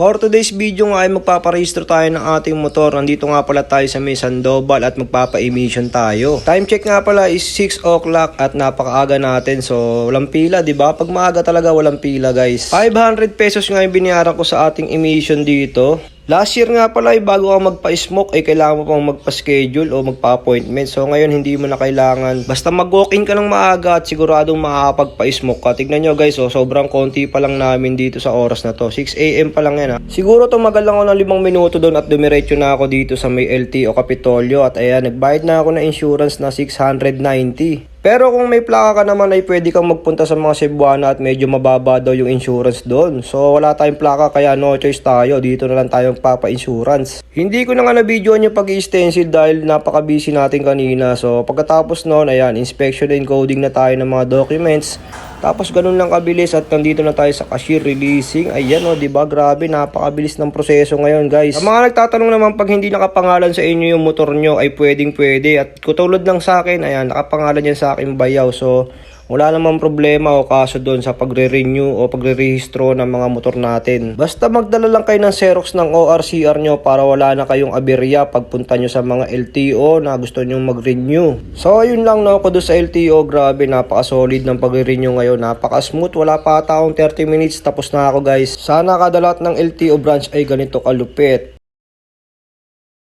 For today's video nga ay magpaparehistro tayo ng ating motor. Nandito nga pala tayo sa may Sandoval at magpapa-emission tayo. Time check nga pala is 6 o'clock at napakaaga natin. So walang pila, di ba? Pag maaga talaga walang pila, guys. 500 pesos nga yung binayaran ko sa ating emission dito. Last year nga pala, bago ka magpa-smoke, ay kailangan mo pang magpa-schedule o magpa-appointment. So ngayon, hindi mo na kailangan. Basta mag-walk-in ka ng maaga at siguradong makakapagpa-smoke ka. Tignan nyo guys, sobrang konti pa lang namin dito sa oras na to. 6 AM pa lang yan ha. Siguro tumagal lang ako ng 5 minuto doon at dumiretso na ako dito sa may LTO Capitolio. At ayan, nagbayad na ako ng insurance na 690. Pero kung may plaka ka naman ay pwede kang magpunta sa mga Cebuana at medyo mababa daw yung insurance doon. So wala tayong plaka kaya no choice tayo. Dito na lang tayo magpapa-insurance. Hindi ko na nga na-videoan yung pag-i-stencil dahil napaka-busy natin kanina. So pagkatapos noon, ayan, inspection and coding na tayo ng mga documents. Tapos ganun lang kabilis at nandito na tayo sa cashier releasing. Ayan o, diba? Grabe, napakabilis ng proseso ngayon, guys. Ang mga nagtatanong naman pag hindi nakapangalan sa inyo yung motor nyo ay pwedeng pwede. At kutulad lang sa akin, ayan, nakapangalan yan sa akin bayaw. So wala namang problema o kaso doon sa pagre-renew o pagre-rehistro ng mga motor natin. Basta magdala lang kayo ng Xerox ng ORCR nyo para wala na kayong aberya pagpunta nyo sa mga LTO na gusto nyo mag-renew. So ayun lang no, ko doon sa LTO, grabe, napaka-solid ng pagre-renew ngayon. Napaka-smooth, wala pa taong 30 minutes tapos na ako, guys. Sana kada lahat ng LTO branch ay ganito kalupit.